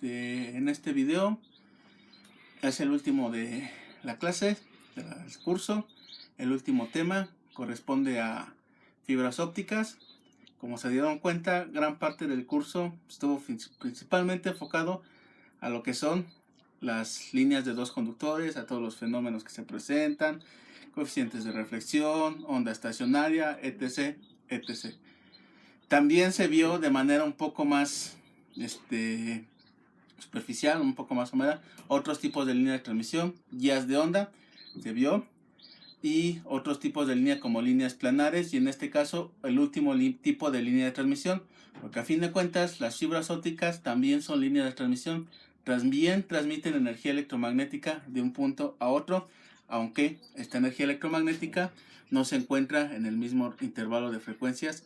En este video es el último de la clase, del curso. El último tema corresponde a fibras ópticas. Como se dieron cuenta, gran parte del curso estuvo principalmente enfocado a lo que son las líneas de dos conductores, a todos los fenómenos que se presentan, coeficientes de reflexión, onda estacionaria, etc. También se vio de manera un poco más superficial, un poco más somera, otros tipos de línea de transmisión, guías de onda, se vio, y otros tipos de línea como líneas planares, y en este caso el último tipo de línea de transmisión, porque a fin de cuentas las fibras ópticas también son líneas de transmisión, también transmiten energía electromagnética de un punto a otro, aunque esta energía electromagnética no se encuentra en el mismo intervalo de frecuencias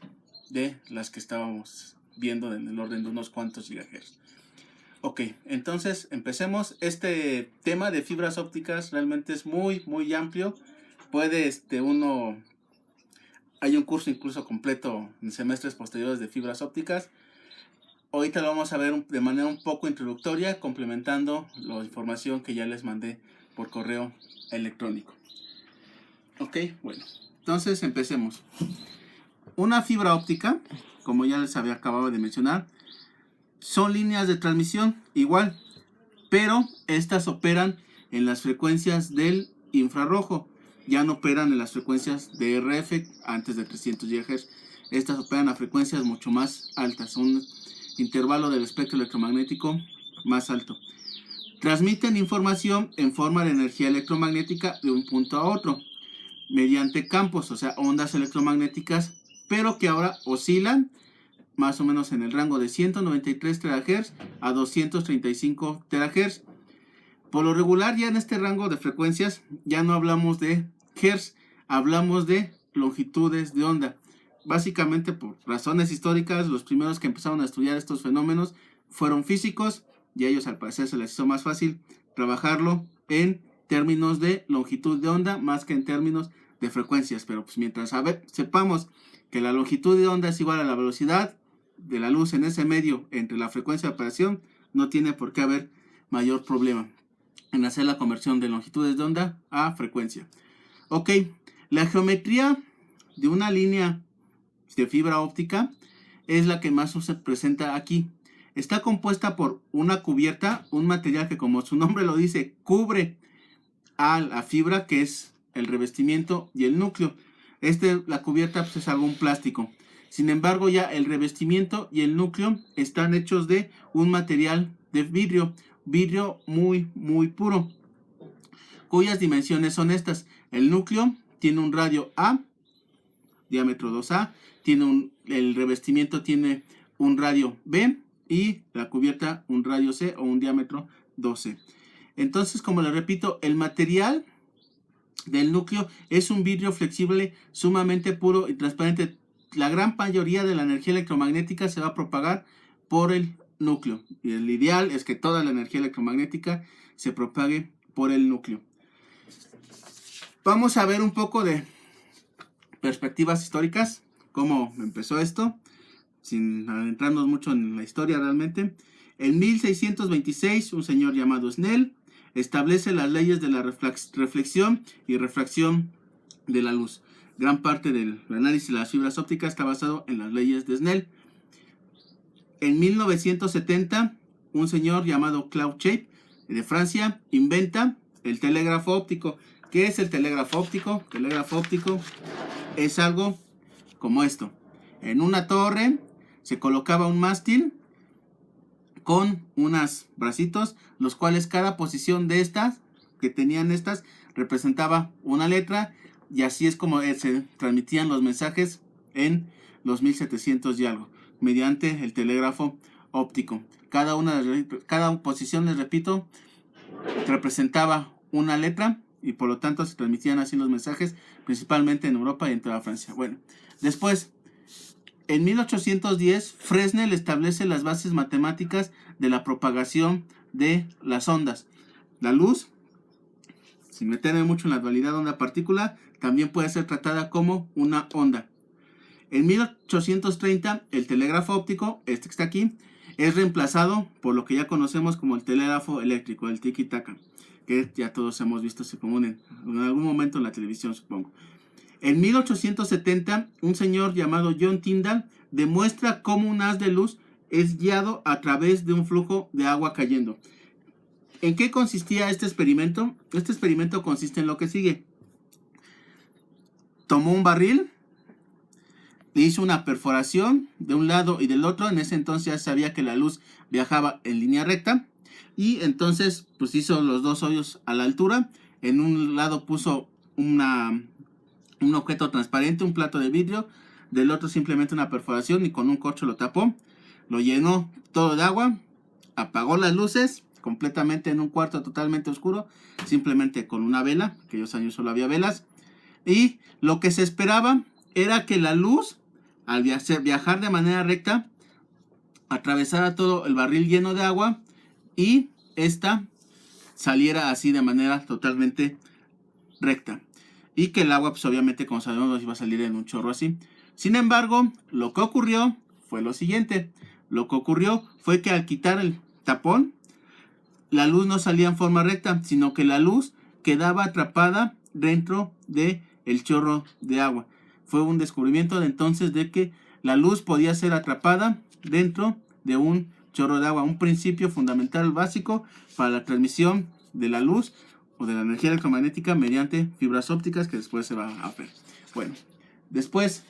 de las que estábamos viendo, en el orden de unos cuantos gigahertz. Ok, entonces empecemos. Este tema de fibras ópticas realmente es muy amplio. Puede hay un curso incluso completo en semestres posteriores de fibras ópticas. Ahorita lo vamos a ver de manera un poco introductoria, complementando la información que ya les mandé por correo electrónico. Ok, bueno, entonces empecemos. Una fibra óptica, como ya les había acabado de mencionar, son líneas de transmisión igual, pero estas operan en las frecuencias del infrarrojo, ya no operan en las frecuencias de RF antes de 300 GHz. Estas operan a frecuencias mucho más altas, un intervalo del espectro electromagnético más alto. Transmiten información en forma de energía electromagnética de un punto a otro, mediante campos, o sea, ondas electromagnéticas, pero que ahora oscilan más o menos en el rango de 193 THz a 235 THz. Por lo regular, ya en este rango de frecuencias ya no hablamos de hertz, hablamos de longitudes de onda. Básicamente por razones históricas, los primeros que empezaron a estudiar estos fenómenos fueron físicos, y a ellos al parecer se les hizo más fácil trabajarlo en términos de longitud de onda más que en términos de frecuencias. Pero pues mientras sepamos que la longitud de onda es igual a la velocidad de la luz en ese medio entre la frecuencia de operación, no tiene por qué haber mayor problema en hacer la conversión de longitudes de onda a frecuencia. Ok, la geometría de una línea de fibra óptica es la que más se presenta aquí. Está compuesta por una cubierta, un material que, como su nombre lo dice, cubre a la fibra, que es el revestimiento y el núcleo. La cubierta pues, es algún plástico. Sin embargo, ya el revestimiento y el núcleo están hechos de un material de vidrio muy puro, cuyas dimensiones son estas. El núcleo tiene un radio A, diámetro 2A, el revestimiento tiene un radio B, y la cubierta un radio C o un diámetro 2C. Entonces, como les repito, el material del núcleo es un vidrio flexible sumamente puro y transparente. La gran mayoría de la energía electromagnética se va a propagar por el núcleo, y el ideal es que toda la energía electromagnética se propague por el núcleo. Vamos a ver un poco de perspectivas históricas, cómo empezó esto, sin adentrarnos mucho en la historia realmente. En 1626, un señor llamado Snell establece las leyes de la reflexión y refracción de la luz. Gran parte del análisis de las fibras ópticas está basado en las leyes de Snell. En 1970, un señor llamado Claude Chappe, de Francia, inventa el telégrafo óptico. ¿Qué es el telégrafo óptico? El telégrafo óptico es algo como esto. En una torre se colocaba un mástil con unos bracitos, los cuales cada posición de estas, que tenían estas, representaba una letra, y así es como se transmitían los mensajes en los 1700 y algo, mediante el telégrafo óptico. Cada posición, les repito, representaba una letra, y por lo tanto se transmitían así los mensajes, principalmente en Europa y en toda Francia. Bueno, después, en 1810, Fresnel establece las bases matemáticas de la propagación de las ondas. La luz, sin meterme mucho en la dualidad onda-partícula, también puede ser tratada como una onda. En 1830, el telégrafo óptico, este que está aquí, es reemplazado por lo que ya conocemos como el telégrafo eléctrico, el tiki-taka, que ya todos hemos visto, se común en algún momento en la televisión, supongo. En 1870, un señor llamado John Tyndall demuestra cómo un haz de luz es guiado a través de un flujo de agua cayendo. ¿En qué consistía este experimento? Este experimento consiste en lo que sigue. Tomó un barril, le hizo una perforación de un lado y del otro. En ese entonces ya sabía que la luz viajaba en línea recta. Y entonces pues hizo los dos hoyos a la altura. En un lado puso un objeto transparente, un plato de vidrio. Del otro simplemente una perforación y con un corcho lo tapó. Lo llenó todo de agua. Apagó las luces completamente en un cuarto totalmente oscuro. Simplemente con una vela. En aquellos años solo había velas. Y lo que se esperaba era que la luz, al viajar de manera recta, atravesara todo el barril lleno de agua y esta saliera así de manera totalmente recta. Y que el agua, pues obviamente, como sabemos, iba a salir en un chorro así. Sin embargo, lo que ocurrió fue lo siguiente. Lo que ocurrió fue que al quitar el tapón, la luz no salía en forma recta, sino que la luz quedaba atrapada dentro de el chorro de agua. Fue un descubrimiento de entonces de que la luz podía ser atrapada dentro de un chorro de agua. Un principio fundamental básico para la transmisión de la luz o de la energía electromagnética mediante fibras ópticas, que después se va a ver. Bueno, después,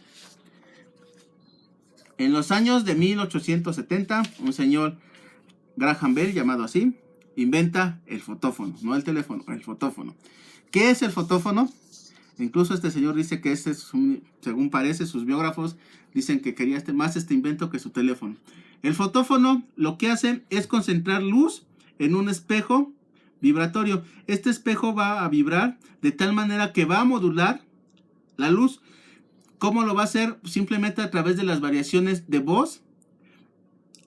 en los años de 1870, un señor Graham Bell, llamado así, inventa el fotófono, no el teléfono, el fotófono. ¿Qué es el fotófono? Incluso este señor dice que según parece, sus biógrafos dicen que quería más este invento que su teléfono. El fotófono lo que hace es concentrar luz en un espejo vibratorio. Este espejo va a vibrar de tal manera que va a modular la luz. ¿Cómo lo va a hacer? Simplemente a través de las variaciones de voz.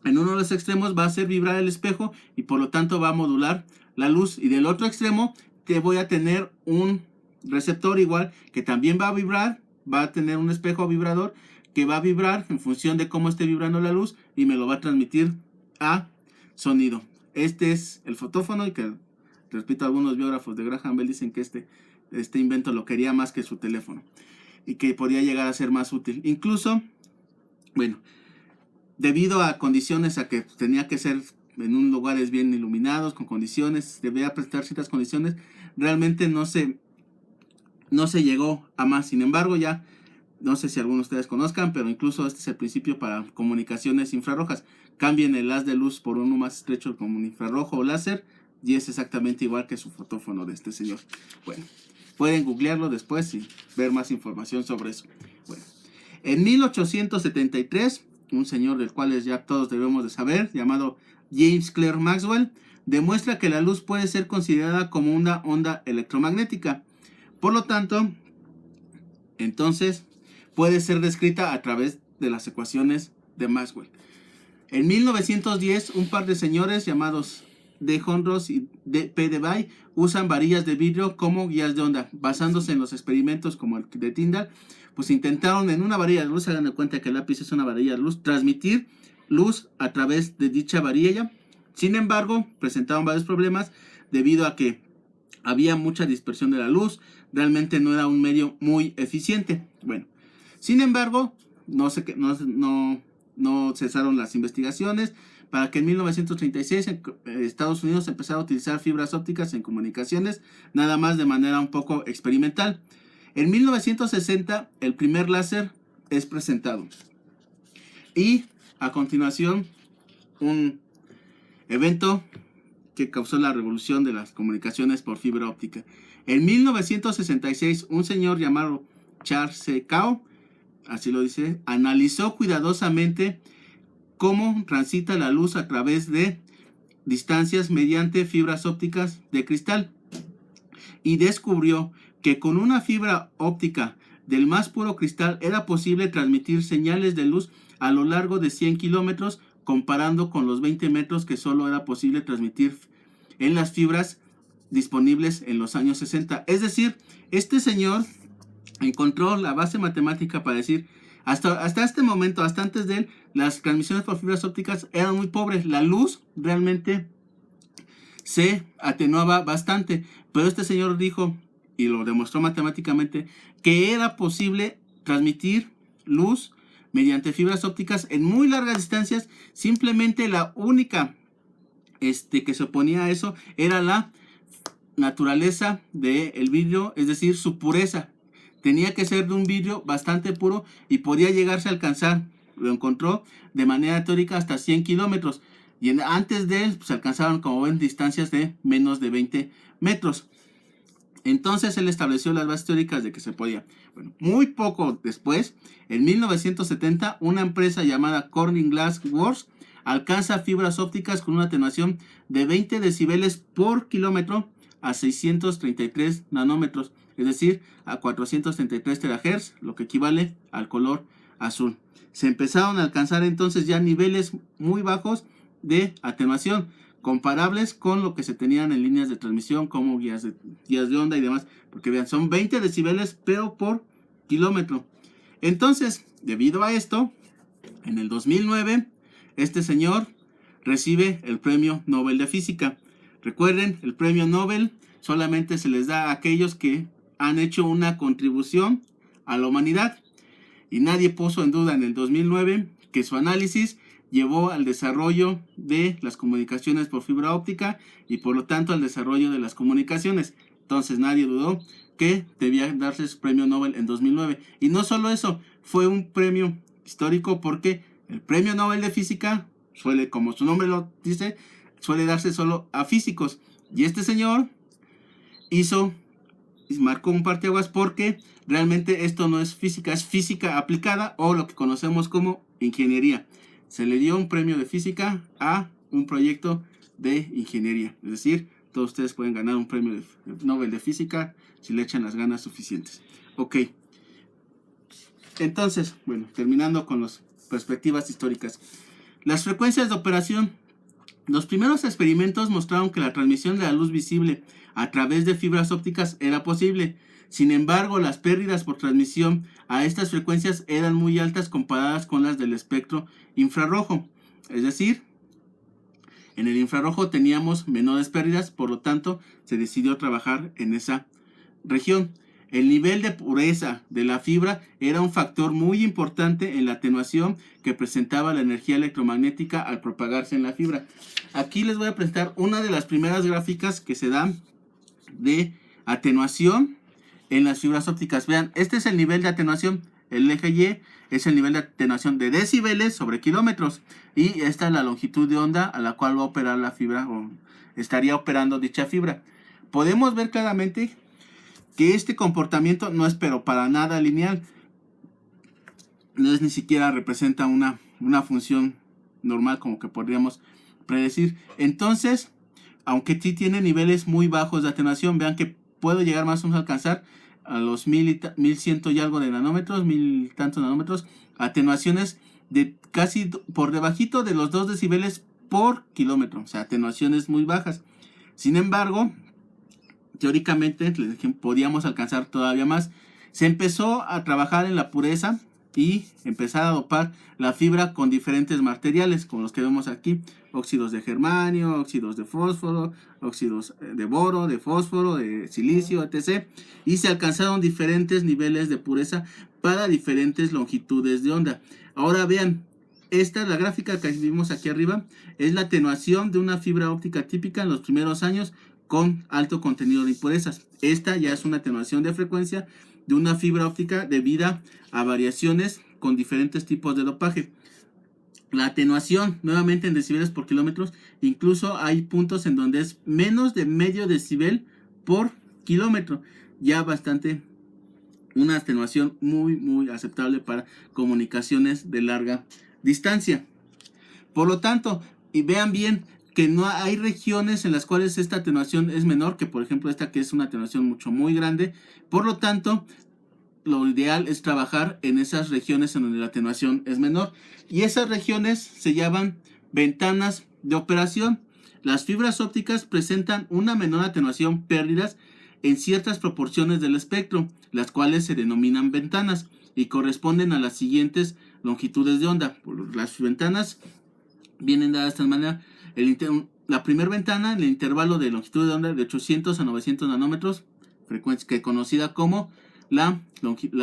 En uno de los extremos va a hacer vibrar el espejo y por lo tanto va a modular la luz. Y del otro extremo te voy a tener un receptor igual que también va a vibrar, va a tener un espejo vibrador que va a vibrar en función de cómo esté vibrando la luz y me lo va a transmitir a sonido. Este es el fotófono y que, repito, algunos biógrafos de Graham Bell dicen que este invento lo quería más que su teléfono y que podría llegar a ser más útil. Incluso, bueno, debido a condiciones, a que tenía que ser en un lugares bien iluminados, con condiciones, debía prestar ciertas condiciones, realmente no se llegó a más. Sin embargo, ya, no sé si algunos de ustedes conozcan, pero incluso este es el principio para comunicaciones infrarrojas. Cambien el haz de luz por uno más estrecho como un infrarrojo o láser, y es exactamente igual que su fotófono de este señor. Bueno, pueden googlearlo después y ver más información sobre eso. Bueno, en 1873, un señor del cual ya todos debemos de saber, llamado James Clerk Maxwell, demuestra que la luz puede ser considerada como una onda electromagnética. Por lo tanto, entonces puede ser descrita a través de las ecuaciones de Maxwell. En 1910, un par de señores llamados D. Honrose y P. Debye usan varillas de vidrio como guías de onda. Basándose en los experimentos como el de Tyndall, pues intentaron en una varilla de luz, hagan de cuenta que el lápiz es una varilla de luz, transmitir luz a través de dicha varilla. Sin embargo, presentaron varios problemas debido a que había mucha dispersión de la luz. Realmente no era un medio muy eficiente. Bueno, sin embargo, no cesaron las investigaciones para que en 1936 en Estados Unidos empezara a utilizar fibras ópticas en comunicaciones, nada más de manera un poco experimental. En 1960 el primer láser es presentado y a continuación un evento que causó la revolución de las comunicaciones por fibra óptica. En 1966 un señor llamado Charles C. Kao, así lo dice, analizó cuidadosamente cómo transita la luz a través de distancias mediante fibras ópticas de cristal y descubrió que con una fibra óptica del más puro cristal era posible transmitir señales de luz a lo largo de 100 kilómetros, comparando con los 20 metros que solo era posible transmitir en las fibras disponibles en los años 60. Es decir, este señor encontró la base matemática para decir, Hasta este momento, hasta antes de él, las transmisiones por fibras ópticas eran muy pobres. La luz realmente se atenuaba bastante, pero este señor dijo, y lo demostró matemáticamente, que era posible transmitir luz mediante fibras ópticas en muy largas distancias. Simplemente la única que se oponía a eso era la naturaleza del vidrio, es decir, su pureza. Tenía que ser de un vidrio bastante puro y podía llegarse a alcanzar, lo encontró de manera teórica, hasta 100 kilómetros. Y antes de él, pues alcanzaron, como ven, distancias de menos de 20 metros. Entonces él estableció las bases teóricas de que se podía. Bueno, muy poco después, en 1970, una empresa llamada Corning Glass Works alcanza fibras ópticas con una atenuación de 20 decibeles por kilómetro a 633 nanómetros, es decir, a 433 terahertz, lo que equivale al color azul. Se empezaron a alcanzar entonces ya niveles muy bajos de atenuación, comparables con lo que se tenían en líneas de transmisión como guías de onda y demás, porque vean, son 20 decibeles pero por kilómetro. Entonces, debido a esto, en el 2009, este señor recibe el Premio Nobel de Física. Recuerden, el Premio Nobel solamente se les da a aquellos que han hecho una contribución a la humanidad, y nadie puso en duda en el 2009 que su análisis llevó al desarrollo de las comunicaciones por fibra óptica y por lo tanto al desarrollo de las comunicaciones. Entonces nadie dudó que debía darse su premio Nobel en 2009. Y no solo eso, fue un premio histórico porque el premio Nobel de Física suele, como su nombre lo dice, suele darse solo a físicos. Y este señor marcó un parteaguas porque realmente esto no es física, es física aplicada, o lo que conocemos como ingeniería. Se le dio un premio de física a un proyecto de ingeniería. Es decir, todos ustedes pueden ganar un premio de Nobel de física si le echan las ganas suficientes. Ok. Entonces, bueno, terminando con las perspectivas históricas. Las frecuencias de operación. Los primeros experimentos mostraron que la transmisión de la luz visible a través de fibras ópticas era posible. Sin embargo, las pérdidas por transmisión a estas frecuencias eran muy altas comparadas con las del espectro infrarrojo. Es decir, en el infrarrojo teníamos menores pérdidas, por lo tanto, se decidió trabajar en esa región. El nivel de pureza de la fibra era un factor muy importante en la atenuación que presentaba la energía electromagnética al propagarse en la fibra. Aquí les voy a presentar una de las primeras gráficas que se dan de atenuación en las fibras ópticas. Vean, este es el nivel de atenuación. El eje Y es el nivel de atenuación de decibeles sobre kilómetros. Y esta es la longitud de onda a la cual va a operar la fibra, o estaría operando dicha fibra. Podemos ver claramente que este comportamiento no es pero para nada lineal. No es, ni siquiera representa una función normal como que podríamos predecir. Entonces, aunque sí tiene niveles muy bajos de atenuación, vean que puedo llegar más o menos a alcanzar a los 1100 y algo de nanómetros, 1000 tantos nanómetros, atenuaciones de casi por debajito de los 2 decibeles por kilómetro, o sea, atenuaciones muy bajas. Sin embargo, teóricamente podíamos alcanzar todavía más. Se empezó a trabajar en la pureza y empezar a dopar la fibra con diferentes materiales, como los que vemos aquí: óxidos de germanio, óxidos de fósforo, óxidos de boro, de fósforo, de silicio, etc. Y se alcanzaron diferentes niveles de pureza para diferentes longitudes de onda. Ahora vean, esta es la gráfica que vimos aquí arriba, es la atenuación de una fibra óptica típica en los primeros años con alto contenido de impurezas. Esta ya es una atenuación de frecuencia de una fibra óptica debida a variaciones con diferentes tipos de dopaje. La atenuación, nuevamente en decibeles por kilómetros, incluso hay puntos en donde es menos de medio decibel por kilómetro. Ya bastante, una atenuación muy aceptable para comunicaciones de larga distancia. Por lo tanto, y vean bien que no hay regiones en las cuales esta atenuación es menor que, por ejemplo, esta, que es una atenuación muy grande. Por lo tanto, lo ideal es trabajar en esas regiones en donde la atenuación es menor, y esas regiones se llaman ventanas de operación. Las fibras ópticas presentan una menor atenuación, pérdidas en ciertas proporciones del espectro, las cuales se denominan ventanas. y corresponden a las siguientes longitudes de onda. Las ventanas vienen dadas de esta manera. La primera ventana, el intervalo de longitud de onda de 800 a 900 nanómetros, frecuencia que conocida como la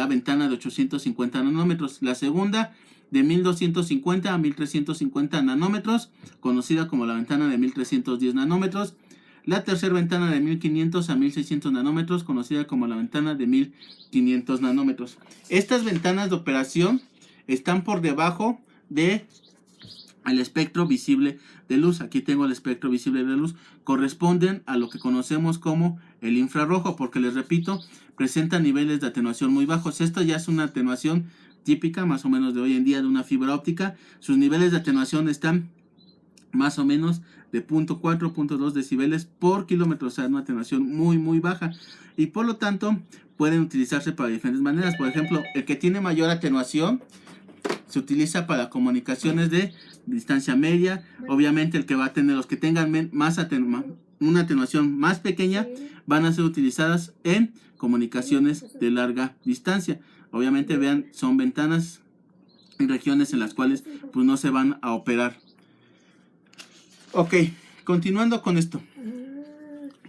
ventana de 850 nanómetros. La segunda, de 1250 a 1350 nanómetros, conocida como la ventana de 1310 nanómetros. La tercera ventana de 1500 a 1600 nanómetros, conocida como la ventana de 1500 nanómetros. Estas ventanas de operación están por debajo de el espectro visible de luz. Aquí tengo el espectro visible de luz. Corresponden a lo que conocemos como el infrarrojo, porque les repito, presenta niveles de atenuación muy bajos. Esta ya es una atenuación típica más o menos de hoy en día de una fibra óptica. Sus niveles de atenuación están más o menos de 0.4, 0.2 decibeles por kilómetro, o sea, una atenuación muy baja, y por lo tanto pueden utilizarse para diferentes maneras. Por ejemplo, el que tiene mayor atenuación se utiliza para comunicaciones de distancia media. Obviamente el que va a tener, los que tengan una atenuación más pequeña, van a ser utilizadas en comunicaciones de larga distancia. Obviamente, vean, son ventanas en regiones en las cuales pues no se van a operar. Ok, continuando con esto.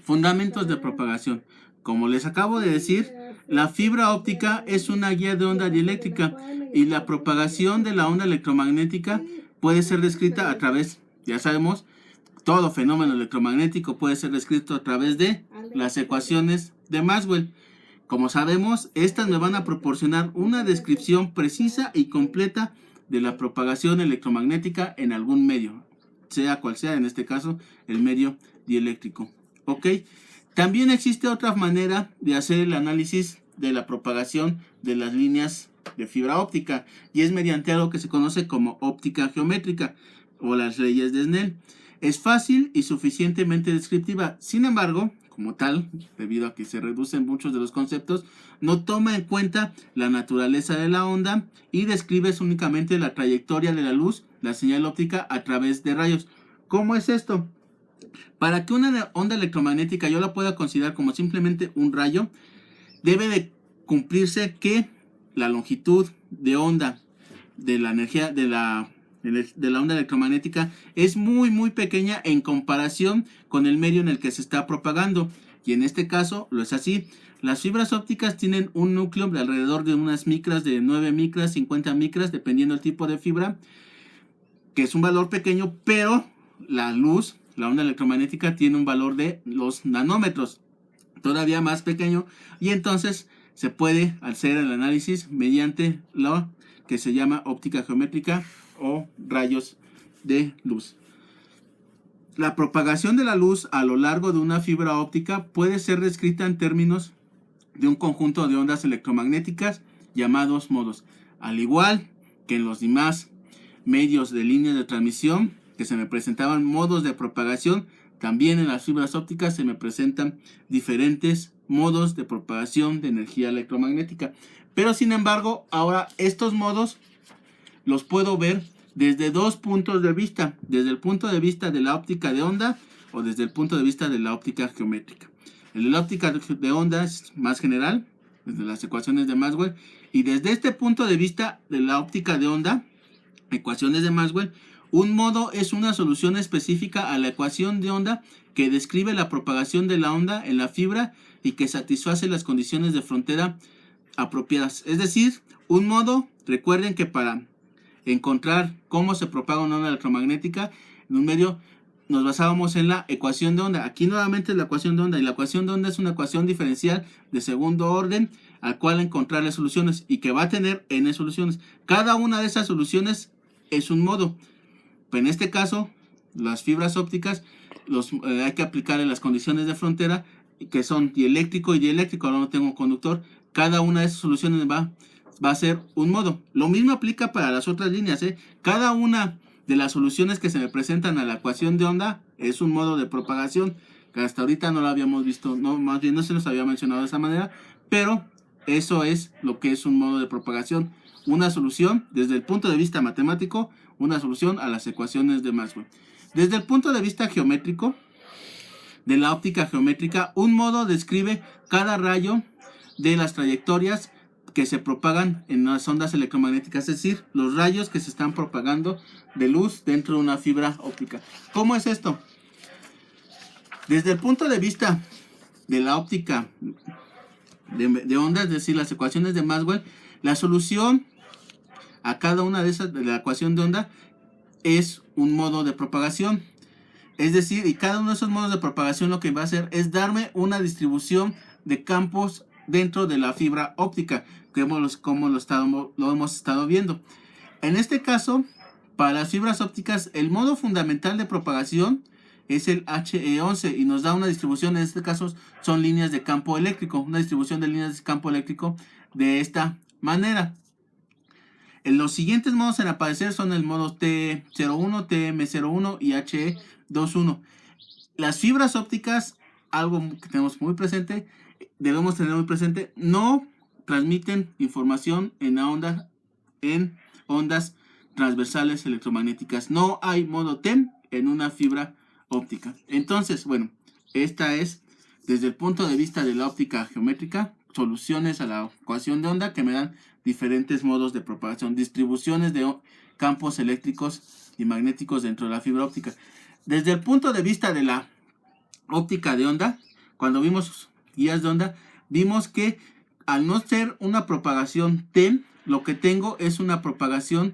Fundamentos de propagación. Como les acabo de decir, la fibra óptica es una guía de onda dieléctrica y la propagación de la onda electromagnética puede ser descrita a través, ya sabemos, todo fenómeno electromagnético puede ser descrito a través de las ecuaciones de Maxwell. Como sabemos, estas me van a proporcionar una descripción precisa y completa de la propagación electromagnética en algún medio, sea cual sea, en este caso, el medio dieléctrico. ¿Ok? También existe otra manera de hacer el análisis de la propagación de las líneas de fibra óptica, y es mediante algo que se conoce como óptica geométrica o las leyes de Snell. Es fácil y suficientemente descriptiva. Sin embargo, como tal, debido a que se reducen muchos de los conceptos, no toma en cuenta la naturaleza de la onda y describe únicamente la trayectoria de la luz, la señal óptica a través de rayos. ¿Cómo es esto? Para que una onda electromagnética yo la pueda considerar como simplemente un rayo, debe de cumplirse que la longitud de onda de la energía de la onda electromagnética es muy pequeña en comparación con el medio en el que se está propagando, y en este caso lo es así. Las fibras ópticas tienen un núcleo de alrededor de unas micras, de 9 micras, 50 micras, dependiendo del tipo de fibra, que es un valor pequeño, pero la luz, la onda electromagnética, tiene un valor de los nanómetros, todavía más pequeño, y entonces se puede hacer el análisis mediante lo que se llama óptica geométrica o rayos de luz. La propagación de la luz a lo largo de una fibra óptica puede ser descrita en términos de un conjunto de ondas electromagnéticas llamados modos. Al igual que en los demás medios de líneas de transmisión que se me presentaban modos de propagación, también en las fibras ópticas se me presentan diferentes modos de propagación de energía electromagnética. Pero sin embargo, ahora estos modos los puedo ver desde dos puntos de vista, desde el punto de vista de la óptica de onda o desde el punto de vista de la óptica geométrica. La óptica de onda es más general, desde las ecuaciones de Maxwell, y desde este punto de vista de la óptica de onda, ecuaciones de Maxwell, un modo es una solución específica a la ecuación de onda que describe la propagación de la onda en la fibra y que satisface las condiciones de frontera apropiadas. Es decir, un modo, recuerden que para encontrar cómo se propaga una onda electromagnética en un medio nos basábamos en la ecuación de onda. Aquí nuevamente es la ecuación de onda, y la ecuación de onda es una ecuación diferencial de segundo orden al cual encontrarle soluciones y que va a tener n soluciones. Cada una de esas soluciones es un modo. En este caso, las fibras ópticas hay que aplicar en las condiciones de frontera, que son dieléctrico y dieléctrico. Ahora no tengo conductor. Cada una de esas soluciones va a ser un modo. Lo mismo aplica para las otras líneas, ¿eh? Cada una de las soluciones que se me presentan a la ecuación de onda es un modo de propagación, que hasta ahorita no lo habíamos visto, no, más bien no se nos había mencionado de esa manera, pero eso es lo que es un modo de propagación. Una solución, desde el punto de vista matemático, una solución a las ecuaciones de Maxwell. Desde el punto de vista geométrico, de la óptica geométrica, un modo describe cada rayo de las trayectorias que se propagan en las ondas electromagnéticas, es decir, los rayos que se están propagando de luz dentro de una fibra óptica. ¿Cómo es esto? Desde el punto de vista de la óptica de ondas, es decir, las ecuaciones de Maxwell, la solución a cada una de esas de la ecuación de onda es un modo de propagación. Es decir, y cada uno de esos modos de propagación lo que va a hacer es darme una distribución de campos dentro de la fibra óptica, como lo hemos estado viendo. En este caso, para las fibras ópticas, el modo fundamental de propagación es el HE11 y nos da una distribución, en este caso son líneas de campo eléctrico, una distribución de líneas de campo eléctrico de esta manera. En los siguientes modos en aparecer son el modo T01, TM01 y HE21. Las fibras ópticas, algo que tenemos muy presente, debemos tener muy presente, no transmiten información en ondas transversales electromagnéticas. No hay modo TEM en una fibra óptica. Entonces, bueno, esta es, desde el punto de vista de la óptica geométrica, soluciones a la ecuación de onda que me dan diferentes modos de propagación, distribuciones de campos eléctricos y magnéticos dentro de la fibra óptica. Desde el punto de vista de la óptica de onda, cuando vimos guías de onda, vimos que al no ser una propagación TEM, lo que tengo es una propagación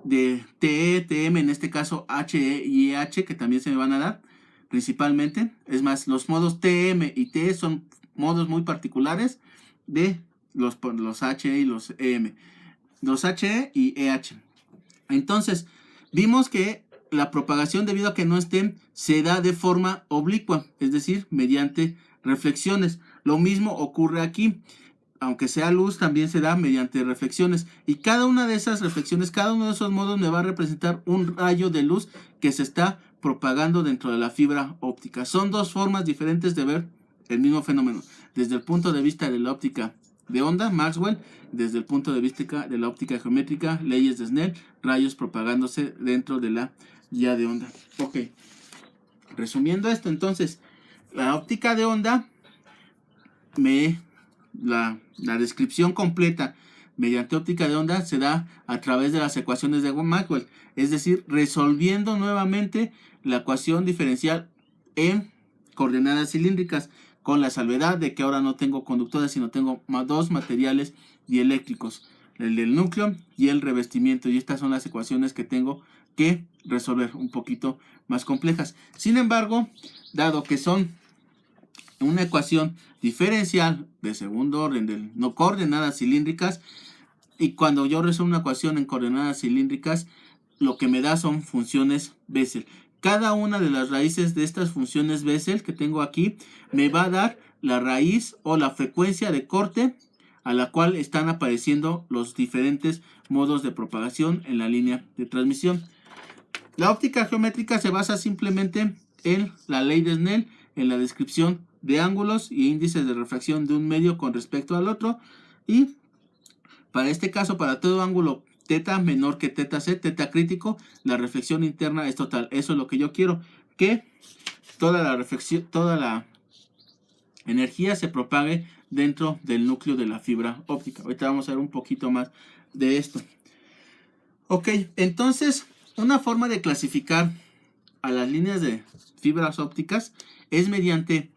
de TE, TM, en este caso HE y EH, que también se me van a dar principalmente. Es más, los modos TM y TE son modos muy particulares de los HE y los EM, los HE y EH. Entonces, vimos que la propagación, debido a que no estén, se da de forma oblicua, es decir, mediante reflexiones. Lo mismo ocurre aquí. Aunque sea luz, también se da mediante reflexiones. Y cada una de esas reflexiones, cada uno de esos modos me va a representar un rayo de luz que se está propagando dentro de la fibra óptica. Son dos formas diferentes de ver el mismo fenómeno. Desde el punto de vista de la óptica de onda, Maxwell; desde el punto de vista de la óptica geométrica, leyes de Snell, rayos propagándose dentro de la guía de onda. Ok. Resumiendo esto, entonces, la óptica de onda la descripción completa mediante óptica de onda se da a través de las ecuaciones de Maxwell, es decir, resolviendo nuevamente la ecuación diferencial en coordenadas cilíndricas, con la salvedad de que ahora no tengo conductores, sino tengo dos materiales dieléctricos, el del núcleo y el revestimiento, y estas son las ecuaciones que tengo que resolver, un poquito más complejas. Sin embargo, dado que son una ecuación diferencial de segundo orden, de no coordenadas cilíndricas, y cuando yo resuelvo una ecuación en coordenadas cilíndricas, lo que me da son funciones Bessel. Cada una de las raíces de estas funciones Bessel que tengo aquí me va a dar la raíz o la frecuencia de corte a la cual están apareciendo los diferentes modos de propagación en la línea de transmisión. La óptica geométrica se basa simplemente en la ley de Snell, en la descripción de ángulos y índices de refracción de un medio con respecto al otro, y para este caso, para todo ángulo teta menor que teta c, teta crítico, la reflexión interna es total. Eso es lo que yo quiero, que toda la energía se propague dentro del núcleo de la fibra óptica. Ahorita vamos a ver un poquito más de esto. Ok, entonces, una forma de clasificar a las líneas de fibras ópticas es mediante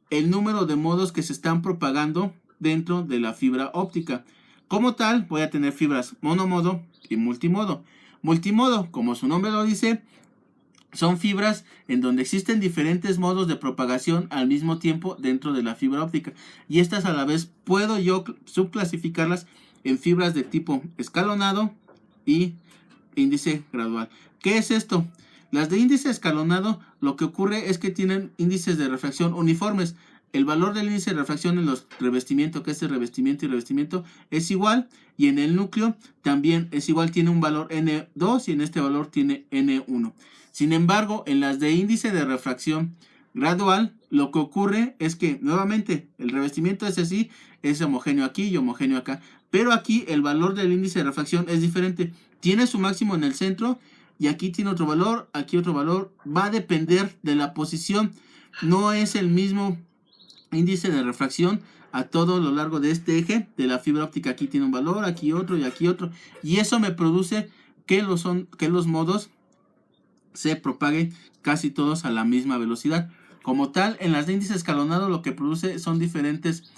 el número de modos que se están propagando dentro de la fibra óptica. Como tal, voy a tener fibras monomodo y multimodo. Multimodo, como su nombre lo dice, son fibras en donde existen diferentes modos de propagación al mismo tiempo dentro de la fibra óptica. Y estas a la vez puedo yo subclasificarlas en fibras de tipo escalonado y índice gradual. ¿Qué es esto? Las de índice escalonado, lo que ocurre es que tienen índices de refracción uniformes. El valor del índice de refracción en los revestimientos, que es el revestimiento y revestimiento, es igual. Y en el núcleo también es igual, tiene un valor N2 y en este valor tiene N1. Sin embargo, en las de índice de refracción gradual, lo que ocurre es que nuevamente el revestimiento es así, es homogéneo aquí y homogéneo acá. Pero aquí el valor del índice de refracción es diferente. Tiene su máximo en el centro y aquí tiene otro valor, aquí otro valor. Va a depender de la posición. No es el mismo índice de refracción a todo lo largo de este eje de la fibra óptica. Aquí tiene un valor, aquí otro y aquí otro. Y eso me produce que los modos se propaguen casi todos a la misma velocidad. Como tal, en las de índice escalonado lo que produce son diferentes,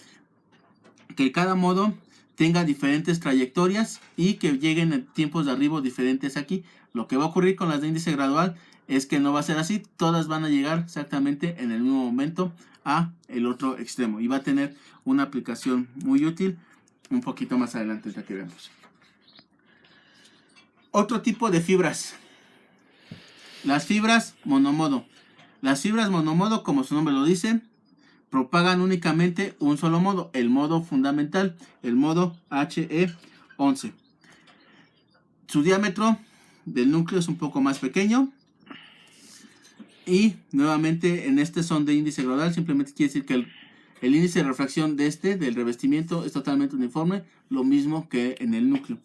que cada modo tenga diferentes trayectorias y que lleguen en tiempos de arribo diferentes aquí. Lo que va a ocurrir con las de índice gradual es que no va a ser así, todas van a llegar exactamente en el mismo momento a el otro extremo y va a tener una aplicación muy útil un poquito más adelante ya que vemos. Otro tipo de fibras, las fibras monomodo. Las fibras monomodo, como su nombre lo dice, propagan únicamente un solo modo, el modo fundamental, el modo HE11. Su diámetro del núcleo es un poco más pequeño. Y nuevamente en este son de índice gradual, simplemente quiere decir que el índice de refracción del revestimiento es totalmente uniforme, lo mismo que en el núcleo.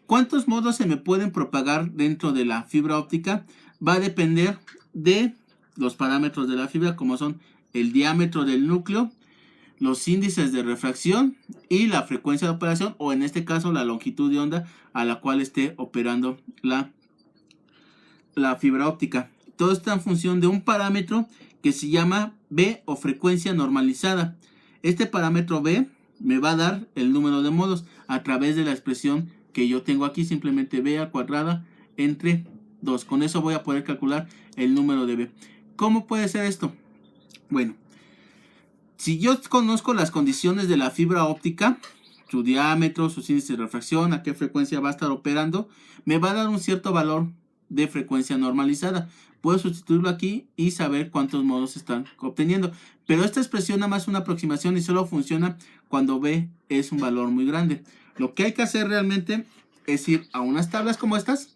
¿Cuántos modos se me pueden propagar dentro de la fibra óptica? Va a depender de los parámetros de la fibra, como son el diámetro del núcleo, los índices de refracción y la frecuencia de operación, o en este caso la longitud de onda a la cual esté operando la fibra óptica. Todo está en función de un parámetro que se llama B o frecuencia normalizada. Este parámetro B me va a dar el número de modos a través de la expresión que yo tengo aquí, simplemente B al cuadrado entre 2. Con eso voy a poder calcular el número de B. ¿Cómo puede ser esto? Bueno, si yo conozco las condiciones de la fibra óptica, su diámetro, sus índices de refracción, a qué frecuencia va a estar operando, me va a dar un cierto valor de frecuencia normalizada. Puedo sustituirlo aquí y saber cuántos modos están obteniendo. Pero esta expresión nada más es una aproximación y solo funciona cuando B es un valor muy grande. Lo que hay que hacer realmente es ir a unas tablas como estas,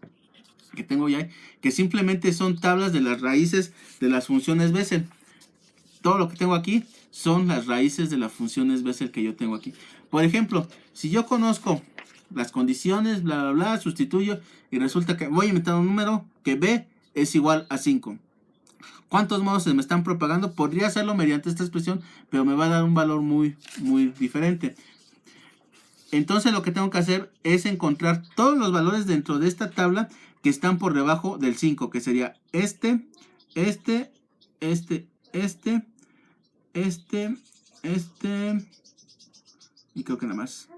que tengo ya, que simplemente son tablas de las raíces de las funciones Bessel. Todo lo que tengo aquí son las raíces de las funciones Bessel que yo tengo aquí. Por ejemplo, si yo conozco las condiciones, bla, bla, bla, sustituyo y resulta que voy a inventar un número que B es igual a 5. ¿Cuántos modos se me están propagando? Podría hacerlo mediante esta expresión, pero me va a dar un valor muy, muy diferente. Entonces lo que tengo que hacer es encontrar todos los valores dentro de esta tabla que están por debajo del 5, que sería este, y creo que nada más.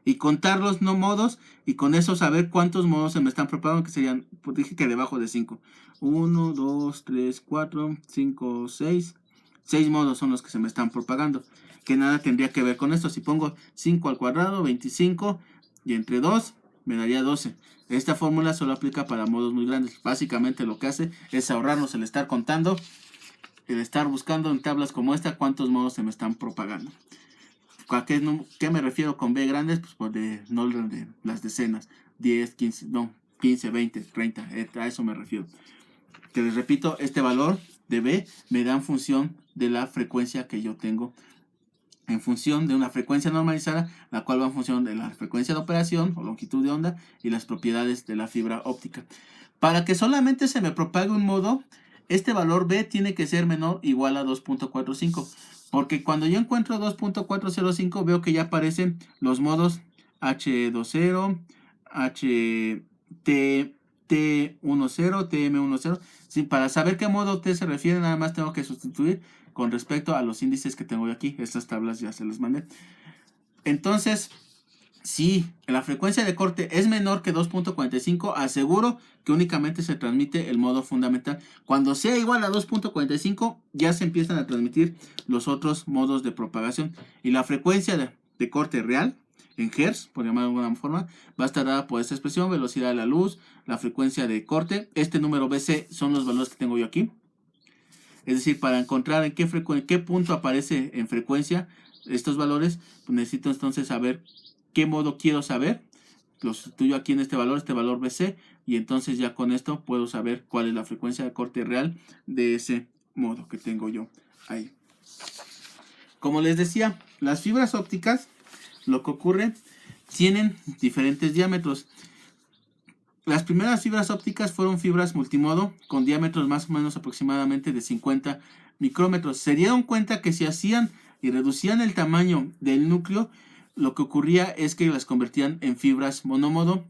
Y contar los no modos y con eso saber cuántos modos se me están propagando, que serían, pues dije que debajo de 5. 1, 2, 3, 4, 5, 6. 6 modos son los que se me están propagando. Que nada tendría que ver con esto. Si pongo 5 al cuadrado, 25 y entre 2 me daría 12. Esta fórmula solo aplica para modos muy grandes. Básicamente lo que hace es ahorrarnos el estar contando, el estar buscando en tablas como esta cuántos modos se me están propagando. ¿Qué me refiero con B grandes? Pues por no de las decenas, 10, 15, no, 15, 20, 30, a eso me refiero. Que les repito, este valor de B me da en función de la frecuencia que yo tengo, en función de una frecuencia normalizada, la cual va en función de la frecuencia de operación o longitud de onda y las propiedades de la fibra óptica. Para que solamente se me propague un modo, este valor B tiene que ser menor o igual a 2.45. Porque cuando yo encuentro 2.405 veo que ya aparecen los modos H20, T10, TM10. Sí, para saber qué modo T se refiere, nada más tengo que sustituir con respecto a los índices que tengo aquí. Estas tablas ya se las mandé. Entonces, si la frecuencia de corte es menor que 2.45, aseguro que únicamente se transmite el modo fundamental. Cuando sea igual a 2.45, ya se empiezan a transmitir los otros modos de propagación. Y la frecuencia de corte real, en Hz, por llamarlo de alguna forma, va a estar dada por esta expresión: velocidad de la luz, la frecuencia de corte. Este número BC son los valores que tengo yo aquí. Es decir, para encontrar en qué punto aparece en frecuencia estos valores, pues necesito entonces saber qué modo quiero saber. Lo sustituyo aquí en este valor BC, y entonces ya con esto puedo saber cuál es la frecuencia de corte real de ese modo que tengo yo ahí. Como les decía, las fibras ópticas, lo que ocurre, tienen diferentes diámetros. Las primeras fibras ópticas fueron fibras multimodo con diámetros más o menos aproximadamente de 50 micrómetros. Se dieron cuenta que si hacían y reducían el tamaño del núcleo, lo que ocurría es que las convertían en fibras monomodo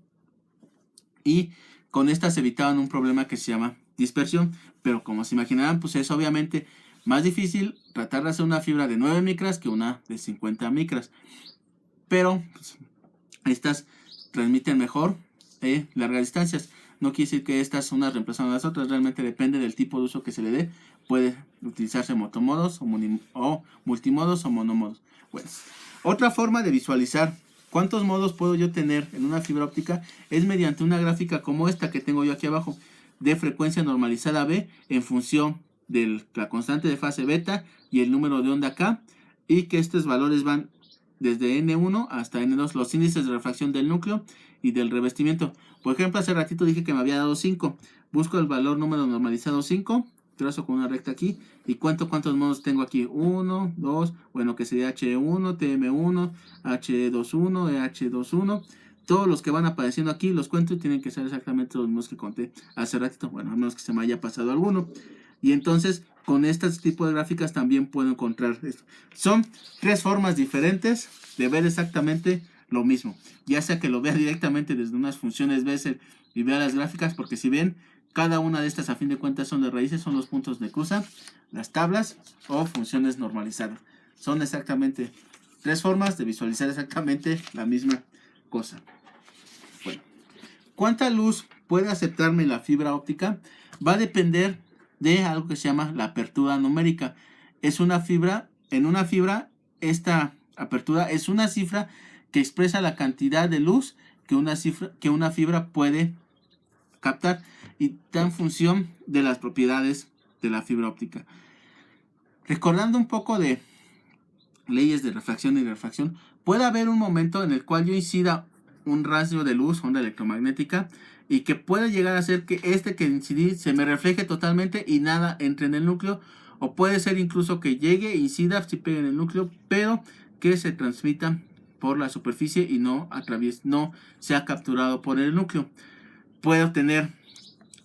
y con estas evitaban un problema que se llama dispersión. Pero como se imaginarán, pues es obviamente más difícil tratar de hacer una fibra de 9 micras que una de 50 micras. Pero pues, estas transmiten mejor largas distancias. No quiere decir que estas unas reemplazan a las otras, realmente depende del tipo de uso que se le dé. Puede utilizarse motomodos o multimodos o monomodos. Bueno, otra forma de visualizar cuántos modos puedo yo tener en una fibra óptica es mediante una gráfica como esta que tengo yo aquí abajo, de frecuencia normalizada B en función de la constante de fase beta y el número de onda K, y que estos valores van desde N1 hasta N2, los índices de refracción del núcleo y del revestimiento. Por ejemplo, hace ratito dije que me había dado 5. Busco el valor número normalizado 5, trazo con una recta aquí y cuento cuántos modos tengo aquí. 1, 2, bueno, que sería H1, TM1, H21, EH21. Todos los que van apareciendo aquí los cuento y tienen que ser exactamente los mismos que conté hace ratito. Bueno, a menos que se me haya pasado alguno. Y entonces, con este tipo de gráficas también puedo encontrar esto. Son 3 formas diferentes de ver exactamente lo mismo. Ya sea que lo vea directamente desde unas funciones Bessel y vea las gráficas, porque si ven, cada una de estas a fin de cuentas son de raíces, son los puntos de cruza, las tablas o funciones normalizadas. Son exactamente 3 formas de visualizar exactamente la misma cosa. Bueno, ¿cuánta luz puede aceptarme la fibra óptica? Va a depender de algo que se llama la apertura numérica. Es una fibra, en una fibra, esta apertura es una cifra que expresa la cantidad de luz que una fibra puede captar y está en función de las propiedades de la fibra óptica. Recordando un poco de leyes de refracción y refracción, puede haber un momento en el cual yo incida un rayo de luz, onda electromagnética, y que puede llegar a ser que que incidí se me refleje totalmente y nada entre en el núcleo, o puede ser incluso que llegue, incida, si pegue en el núcleo, pero que se transmita por la superficie y no sea capturado por el núcleo. Puede obtener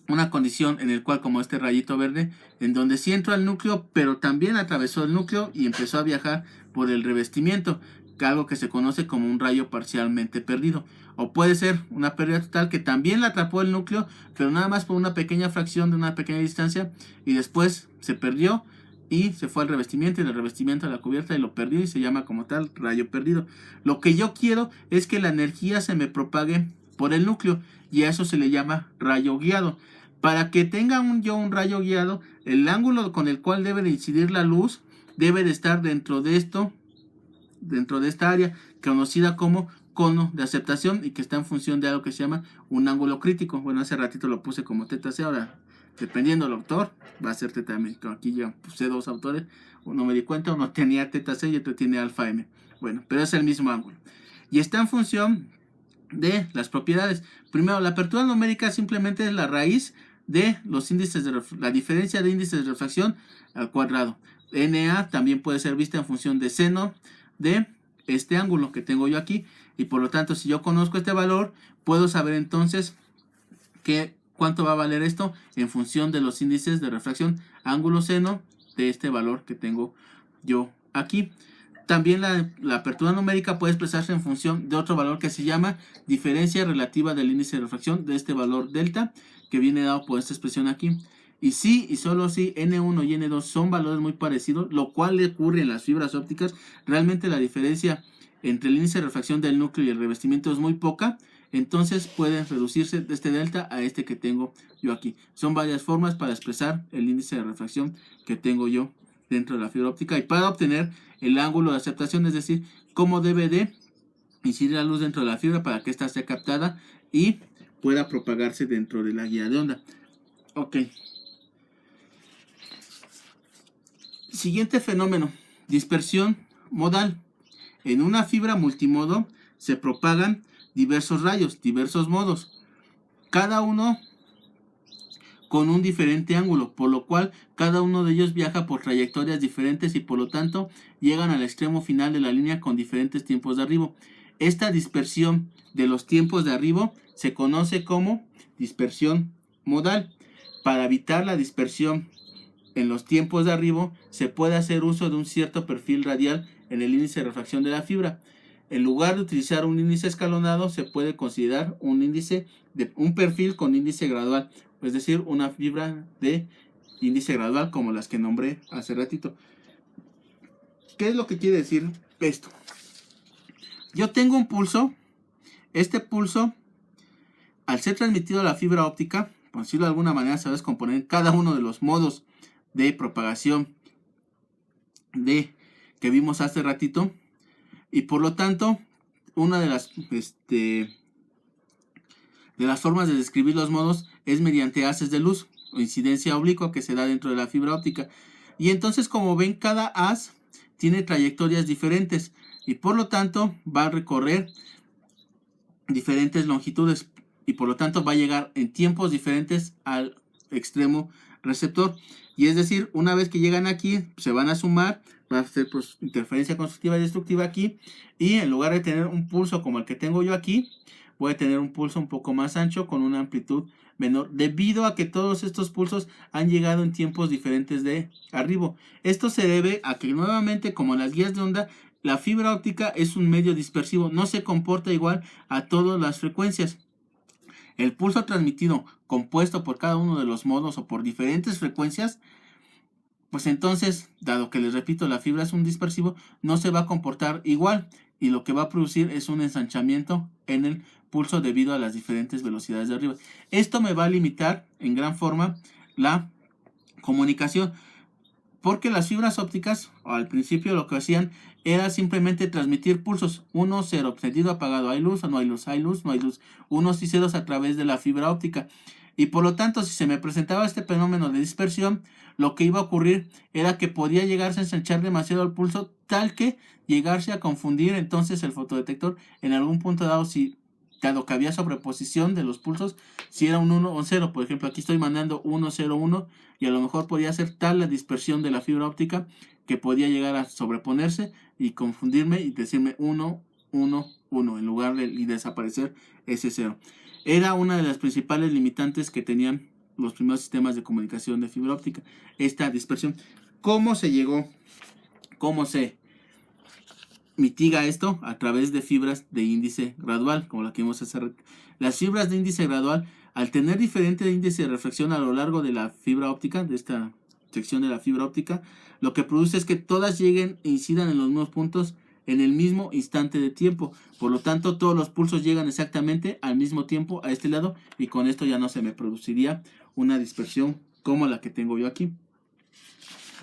una condición en el cual, como este rayito verde, en donde sí entró al núcleo, pero también atravesó el núcleo y empezó a viajar por el revestimiento, algo que se conoce como un rayo parcialmente perdido. O puede ser una pérdida total que también la atrapó el núcleo, pero nada más por una pequeña fracción de una pequeña distancia, y después se perdió y se fue al revestimiento, y del revestimiento a la cubierta y lo perdió, y se llama como tal rayo perdido. Lo que yo quiero es que la energía se me propague por el núcleo, y a eso se le llama rayo guiado. Para que tenga un rayo guiado, el ángulo con el cual debe de incidir la luz debe de estar dentro de esta área conocida como cono de aceptación, y que está en función de algo que se llama un ángulo crítico. Bueno, hace ratito lo puse como teta C, ahora dependiendo del autor va a ser teta M. Aquí ya puse 2 autores, uno me di cuenta, uno tenía teta C y otro tiene alfa M. Bueno, pero es el mismo ángulo y está en función de las propiedades. Primero, la apertura numérica simplemente es la raíz de los índices la diferencia de índices de refracción al cuadrado. NA también puede ser vista en función de seno de este ángulo que tengo yo aquí, y por lo tanto, si yo conozco este valor, puedo saber entonces cuánto va a valer esto en función de los índices de refracción ángulo seno de este valor que tengo yo aquí. También la apertura numérica puede expresarse en función de otro valor que se llama diferencia relativa del índice de refracción, de este valor delta, que viene dado por esta expresión aquí. Y si y solo si N1 y N2 son valores muy parecidos, lo cual le ocurre en las fibras ópticas, realmente la diferencia entre el índice de refracción del núcleo y el revestimiento es muy poca, entonces puede reducirse de este delta a este que tengo yo aquí. Son varias formas para expresar el índice de refracción que tengo yo dentro de la fibra óptica y para obtener el ángulo de aceptación, es decir, cómo debe de incidir la luz dentro de la fibra para que ésta sea captada y pueda propagarse dentro de la guía de onda. Ok. Siguiente fenómeno, dispersión modal. En una fibra multimodo se propagan diversos rayos, diversos modos, cada uno con un diferente ángulo, por lo cual cada uno de ellos viaja por trayectorias diferentes y por lo tanto llegan al extremo final de la línea con diferentes tiempos de arribo. Esta dispersión de los tiempos de arribo se conoce como dispersión modal. Para evitar la dispersión en los tiempos de arribo se puede hacer uso de un cierto perfil radial en el índice de refracción de la fibra. En lugar de utilizar un índice escalonado, se puede considerar un perfil con índice gradual, es decir, una fibra de índice gradual como las que nombré hace ratito. ¿Qué es lo que quiere decir esto? Yo tengo un pulso. Este pulso, al ser transmitido a la fibra óptica, por decirlo de alguna manera, se va a descomponer en cada uno de los modos de propagación que vimos hace ratito. Y por lo tanto, una de las formas de describir los modos es mediante haces de luz o incidencia oblicua que se da dentro de la fibra óptica. Y entonces, como ven, cada haz tiene trayectorias diferentes y por lo tanto va a recorrer diferentes longitudes y por lo tanto va a llegar en tiempos diferentes al extremo receptor. Y es decir, una vez que llegan aquí, se van a sumar, va a hacer pues interferencia constructiva y destructiva aquí, y en lugar de tener un pulso como el que tengo yo aquí, voy a tener un pulso un poco más ancho con una amplitud menor, debido a que todos estos pulsos han llegado en tiempos diferentes de arribo. Esto se debe a que nuevamente, como en las guías de onda, la fibra óptica es un medio dispersivo, no se comporta igual a todas las frecuencias. El pulso transmitido, compuesto por cada uno de los modos o por diferentes frecuencias, pues entonces, dado que les repito, la fibra es un dispersivo, no se va a comportar igual y lo que va a producir es un ensanchamiento en el pulso debido a las diferentes velocidades de arriba. Esto me va a limitar en gran forma la comunicación, porque las fibras ópticas al principio lo que hacían era simplemente transmitir pulsos 1, 0, encendido, apagado, hay luz o no hay luz, hay luz, no hay luz, unos y ceros a través de la fibra óptica. Y por lo tanto, si se me presentaba este fenómeno de dispersión, lo que iba a ocurrir era que podía llegarse a ensanchar demasiado el pulso, tal que llegarse a confundir entonces el fotodetector en algún punto dado, si dado que había sobreposición de los pulsos, si era un 1 o un 0. Por ejemplo, aquí estoy mandando 1, 0, 1 y a lo mejor podía ser tal la dispersión de la fibra óptica que podía llegar a sobreponerse y confundirme y decirme 1, 1, 1 en lugar de y desaparecer ese 0. Era una de las principales limitantes que tenían los primeros sistemas de comunicación de fibra óptica, esta dispersión. ¿Cómo se llegó? ¿Cómo se mitiga esto? A través de fibras de índice gradual, como la que vimos hace rato. Las fibras de índice gradual, al tener diferente índice de reflexión a lo largo de la fibra óptica, de esta sección de la fibra óptica, lo que produce es que todas lleguen e incidan en los mismos puntos en el mismo instante de tiempo. Por lo tanto, todos los pulsos llegan exactamente al mismo tiempo a este lado y con esto ya no se me produciría una dispersión como la que tengo yo aquí.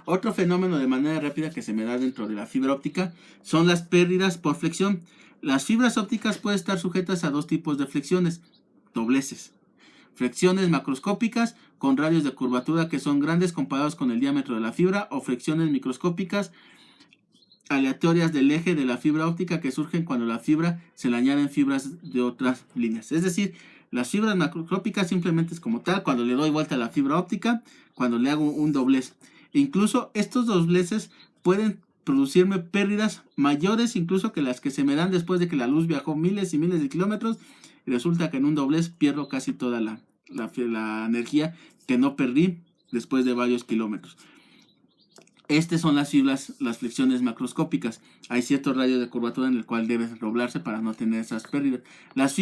Otro fenómeno de manera rápida que se me da dentro de la fibra óptica son las pérdidas por flexión. Las fibras ópticas pueden estar sujetas a dos tipos de flexiones, dobleces. Flexiones macroscópicas con radios de curvatura que son grandes comparados con el diámetro de la fibra, o flexiones microscópicas aleatorias del eje de la fibra óptica que surgen cuando a la fibra se le añaden fibras de otras líneas. Es decir, las fibras macroscópicas simplemente es como tal cuando le doy vuelta a la fibra óptica, cuando le hago un doblez. Incluso estos dobleces pueden producirme pérdidas mayores incluso que las que se me dan después de que la luz viajó miles y miles de kilómetros y resulta que en un doblez pierdo casi toda la energía que no perdí después de varios kilómetros. Estas son las fibras, las flexiones macroscópicas. Hay cierto radio de curvatura en el cual debe doblarse para no tener esas pérdidas. Las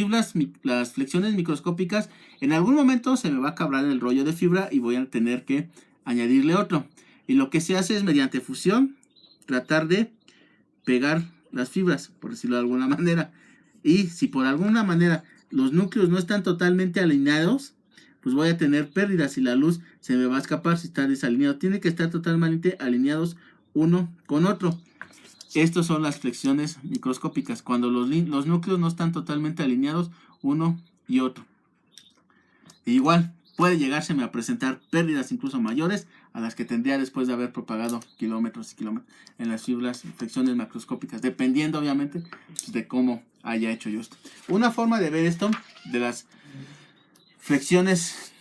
flexiones microscópicas, en algún momento se me va a acabar el rollo de fibra y voy a tener que añadirle otro. Y lo que se hace es mediante fusión tratar de pegar las fibras, por decirlo de alguna manera. Y si por alguna manera los núcleos no están totalmente alineados, pues voy a tener pérdidas y la luz se me va a escapar si está desalineado. Tiene que estar totalmente alineados uno con otro. Estas son las flexiones microscópicas, cuando los núcleos no están totalmente alineados uno y otro. E igual, puede llegárseme a presentar pérdidas incluso mayores a las que tendría después de haber propagado kilómetros y kilómetros en las flexiones macroscópicas, dependiendo obviamente de cómo haya hecho yo esto. Una forma de ver esto de las flexiones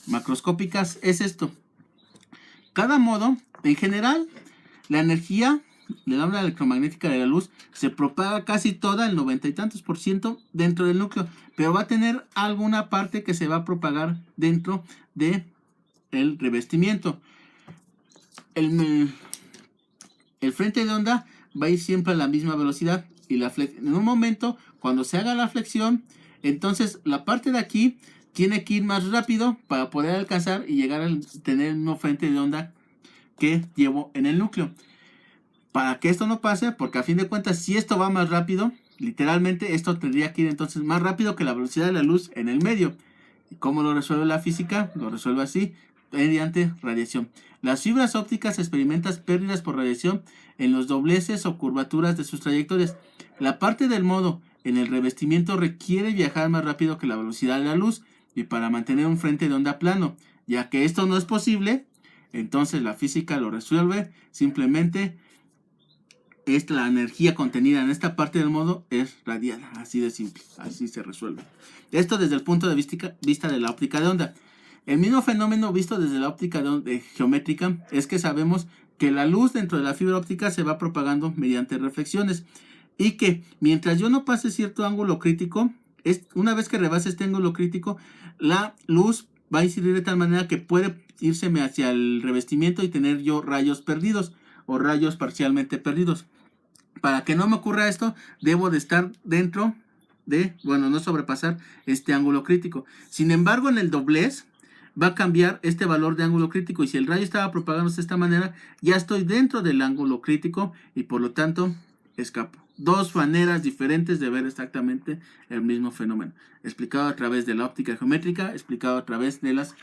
macroscópicas es esto. Cada modo, en general, la energía de la onda electromagnética de la luz se propaga casi toda, el 90 y tantos % dentro del núcleo, pero va a tener alguna parte que se va a propagar dentro de el revestimiento. el, el frente de onda va a ir siempre a la misma velocidad. Y en un momento, cuando se haga la flexión, entonces la parte de aquí tiene que ir más rápido para poder alcanzar y llegar a tener el mismo frente de onda que llevo en el núcleo. Para que esto no pase, porque a fin de cuentas, si esto va más rápido, literalmente esto tendría que ir entonces más rápido que la velocidad de la luz en el medio. ¿Y cómo lo resuelve la física? Lo resuelve así, mediante radiación. Las fibras ópticas experimentan pérdidas por radiación en los dobleces o curvaturas de sus trayectorias. La parte del modo en el revestimiento requiere viajar más rápido que la velocidad de la luz y para mantener un frente de onda plano. Ya que esto no es posible, entonces la física lo resuelve simplemente. La energía contenida en esta parte del modo es radiada, así de simple, así se resuelve. Esto desde el punto de vista de la óptica de onda. El mismo fenómeno visto desde la óptica geométrica es que sabemos que la luz dentro de la fibra óptica se va propagando mediante reflexiones y que mientras yo no pase cierto ángulo crítico, una vez que rebase este ángulo crítico, la luz va a incidir de tal manera que puede irseme hacia el revestimiento y tener yo rayos perdidos o rayos parcialmente perdidos. Para que no me ocurra esto, debo de estar dentro de, no sobrepasar este ángulo crítico. Sin embargo, en el doblez va a cambiar este valor de ángulo crítico y si el rayo estaba propagándose de esta manera, ya estoy dentro del ángulo crítico y por lo tanto escapo. Dos maneras diferentes de ver exactamente el mismo fenómeno, explicado a través de la óptica geométrica, explicado a través de las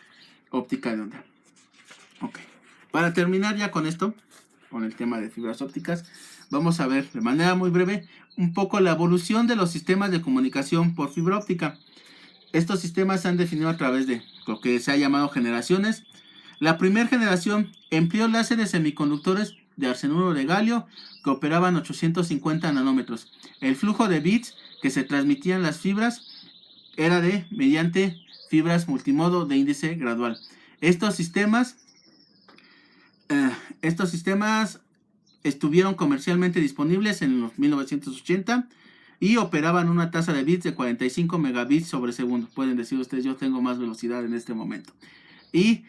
ópticas de onda. Ok. Para terminar ya con esto, con el tema de fibras ópticas, vamos a ver de manera muy breve un poco la evolución de los sistemas de comunicación por fibra óptica. Estos sistemas se han definido a través de lo que se ha llamado generaciones. La primera generación empleó láseres semiconductores de arsenuro de galio que operaban 850 nanómetros. El flujo de bits que se transmitían las fibras era mediante fibras multimodo de índice gradual. Estos sistemas estuvieron comercialmente disponibles en los 1980 y operaban una tasa de bits de 45 megabits sobre segundo. Pueden decir ustedes, yo tengo más velocidad en este momento. Y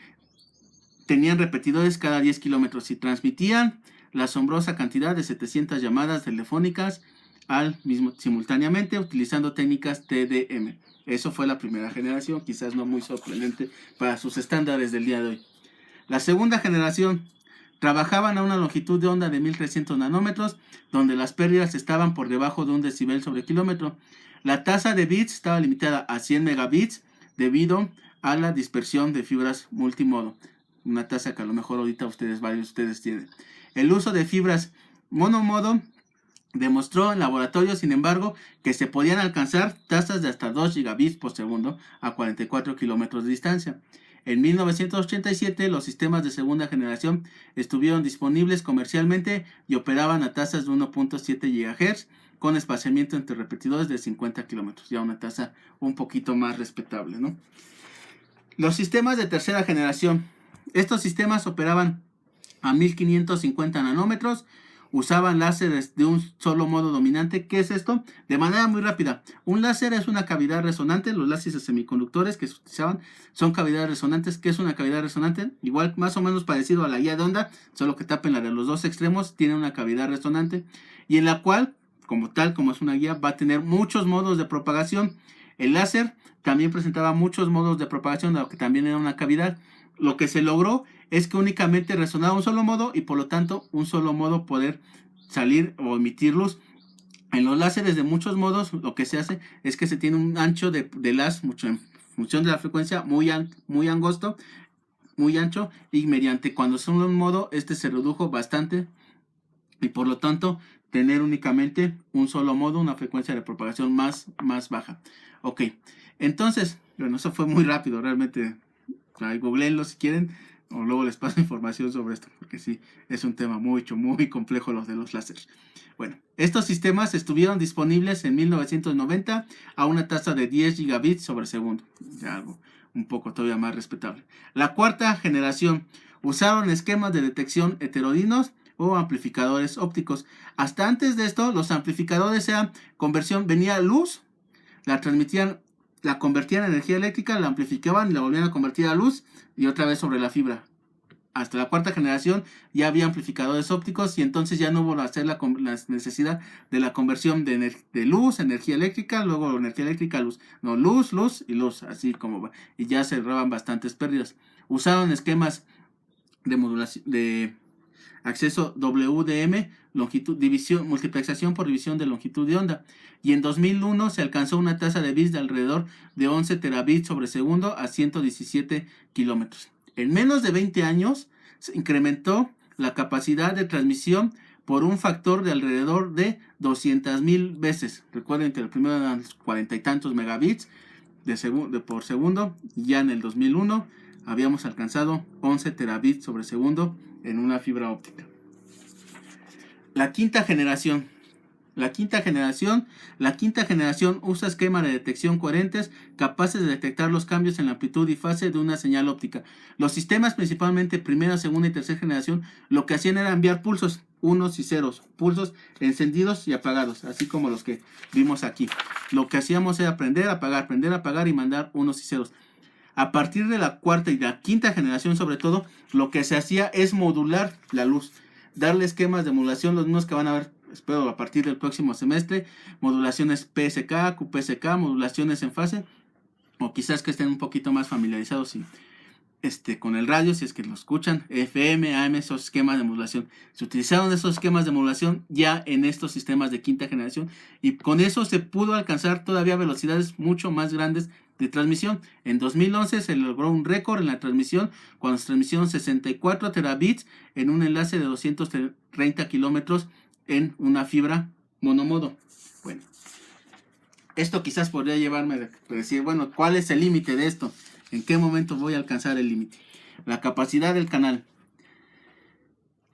tenían repetidores cada 10 kilómetros y transmitían la asombrosa cantidad de 700 llamadas telefónicas simultáneamente utilizando técnicas TDM. Eso fue la primera generación, quizás no muy sorprendente para sus estándares del día de hoy. La segunda generación trabajaban a una longitud de onda de 1300 nanómetros, donde las pérdidas estaban por debajo de 1 decibel sobre kilómetro. La tasa de bits estaba limitada a 100 megabits debido a la dispersión de fibras multimodo. Una tasa que a lo mejor ahorita varios de ustedes tienen. El uso de fibras monomodo demostró en laboratorio, sin embargo, que se podían alcanzar tasas de hasta 2 gigabits por segundo a 44 kilómetros de distancia. En 1987, los sistemas de segunda generación estuvieron disponibles comercialmente y operaban a tasas de 1.7 GHz con espaciamiento entre repetidores de 50 kilómetros, ya una tasa un poquito más respetable, ¿no? Los sistemas de tercera generación. Estos sistemas operaban a 1550 nanómetros, usaban láseres de un solo modo dominante. ¿Qué es esto? De manera muy rápida. Un láser es una cavidad resonante. Los láseres semiconductores que se utilizaban son cavidades resonantes. ¿Qué es una cavidad resonante? Igual, más o menos parecido a la guía de onda, solo que tapen la de los dos extremos. Tiene una cavidad resonante y en la cual, como es una guía, va a tener muchos modos de propagación. El láser también presentaba muchos modos de propagación, dado que también era una cavidad. Lo que se logró es que únicamente resonaba un solo modo y por lo tanto un solo modo poder salir o emitir luz. En los láseres de muchos modos lo que se hace es que se tiene un ancho de haz mucho en función de la frecuencia muy angosto, muy ancho, y mediante cuando son un modo este se redujo bastante y por lo tanto tener únicamente un solo modo, una frecuencia de propagación más baja. Ok, entonces, bueno, eso fue muy rápido realmente. Googleenlo si quieren, o luego les paso información sobre esto, porque sí, es un tema muy complejo los de los láseres. Bueno, estos sistemas estuvieron disponibles en 1990 a una tasa de 10 gigabits sobre segundo, ya algo un poco todavía más respetable. La cuarta generación usaron esquemas de detección heterodinos o amplificadores ópticos. Hasta antes de esto, los amplificadores eran conversión, venía luz, la convertían en energía eléctrica, la amplificaban y la volvían a convertir a luz y otra vez sobre la fibra. hasta la cuarta generación ya había amplificadores ópticos y entonces ya no hubo la necesidad de la conversión de luz, energía eléctrica, luego energía eléctrica, luz. No, luz, luz y luz, así como va. Y ya se ahorraban bastantes pérdidas. Usaron esquemas de modulación, de acceso WDM, multiplexación por división de longitud de onda. Y en 2001 se alcanzó una tasa de bits de alrededor de 11 terabits sobre segundo a 117 kilómetros. En menos de 20 años se incrementó la capacidad de transmisión por un factor de alrededor de 200,000 veces. Recuerden que el primero eran 40 y tantos megabits por segundo, y ya en el 2001 habíamos alcanzado 11 terabits sobre segundo en una fibra óptica. La quinta generación usa esquemas de detección coherentes capaces de detectar los cambios en la amplitud y fase de una señal óptica. Los sistemas, principalmente primera, segunda y tercera generación, lo que hacían era enviar pulsos, unos y ceros, pulsos encendidos y apagados, así como los que vimos aquí. Lo que hacíamos era prender, apagar y mandar unos y ceros. A partir de la cuarta y la quinta generación, sobre todo, lo que se hacía es modular la luz, darle esquemas de modulación, los mismos que van a ver, espero, a partir del próximo semestre, modulaciones PSK, QPSK, modulaciones en fase, o quizás que estén un poquito más familiarizados con el radio, si es que lo escuchan, FM, AM, esos esquemas de modulación. Se utilizaron esos esquemas de modulación ya en estos sistemas de quinta generación, y con eso se pudo alcanzar todavía velocidades mucho más grandes de transmisión. En 2011 se logró un récord en la transmisión cuando se transmitieron 64 terabits en un enlace de 230 kilómetros en una fibra monomodo. Bueno, esto quizás podría llevarme a decir, bueno, ¿cuál es el límite de esto? ¿En qué momento voy a alcanzar el límite? La capacidad del canal.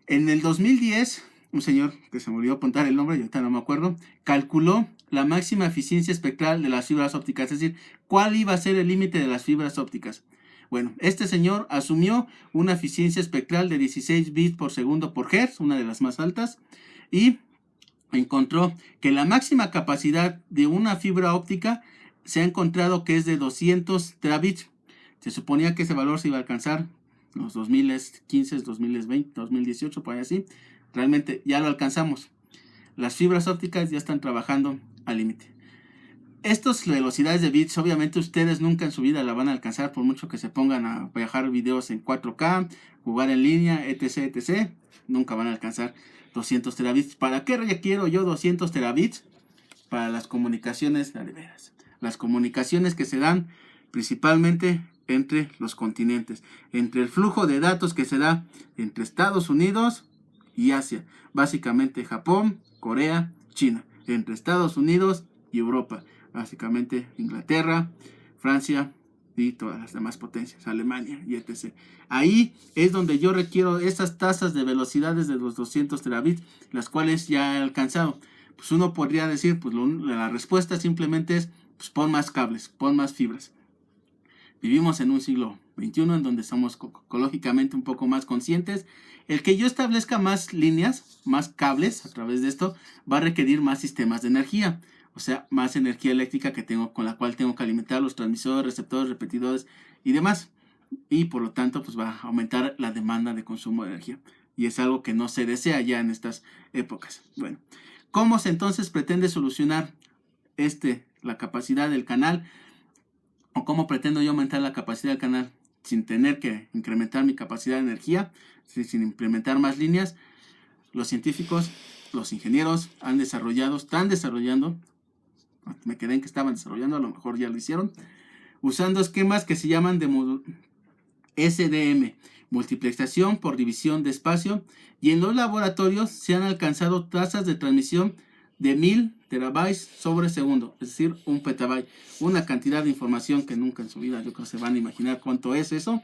En el 2010, un señor que se me olvidó apuntar el nombre, yo ahorita no me acuerdo, calculó la máxima eficiencia espectral de las fibras ópticas, es decir, cuál iba a ser el límite de las fibras ópticas. Bueno, este señor asumió una eficiencia espectral de 16 bits por segundo por hertz, una de las más altas, y encontró que la máxima capacidad de una fibra óptica se ha encontrado que es de 200 terabits. Se suponía que ese valor se iba a alcanzar en los 2015, 2020, 2018, por ahí así. Realmente ya lo alcanzamos. Las fibras ópticas ya están trabajando al límite. Estas velocidades de bits, obviamente ustedes nunca en su vida la van a alcanzar, por mucho que se pongan a bajar videos en 4K, jugar en línea, etc, etc. Nunca van a alcanzar 200 terabits. ¿Para qué requiero yo 200 terabits? Para las comunicaciones de veras. Las comunicaciones que se dan principalmente entre los continentes, entre el flujo de datos que se da entre Estados Unidos y Asia, básicamente Japón, Corea, China, entre Estados Unidos y Europa, básicamente Inglaterra, Francia y todas las demás potencias, Alemania y etc. Ahí es donde yo requiero esas tasas de velocidades de los 200 terabits, las cuales ya he alcanzado. Pues uno podría decir, pues la respuesta simplemente es, pues pon más cables, pon más fibras. Vivimos en un siglo XXI en donde somos ecológicamente un poco más conscientes. El que yo establezca más líneas, más cables a través de esto, va a requerir más sistemas de energía. O sea, más energía eléctrica con la cual tengo que alimentar los transmisores, receptores, repetidores y demás. Y por lo tanto, pues va a aumentar la demanda de consumo de energía. Y es algo que no se desea ya en estas épocas. Bueno, ¿cómo se entonces pretende solucionar la capacidad del canal? ¿O cómo pretendo yo aumentar la capacidad del canal sin tener que incrementar mi capacidad de energía, sin implementar más líneas? Los científicos, los ingenieros están desarrollando, me quedé en que estaban desarrollando, a lo mejor ya lo hicieron, usando esquemas que se llaman de SDM, multiplexación por división de espacio, y en los laboratorios se han alcanzado tasas de transmisión de 1000 terabytes sobre segundo, es decir, 1 petabyte, una cantidad de información que nunca en su vida yo creo se van a imaginar cuánto es eso,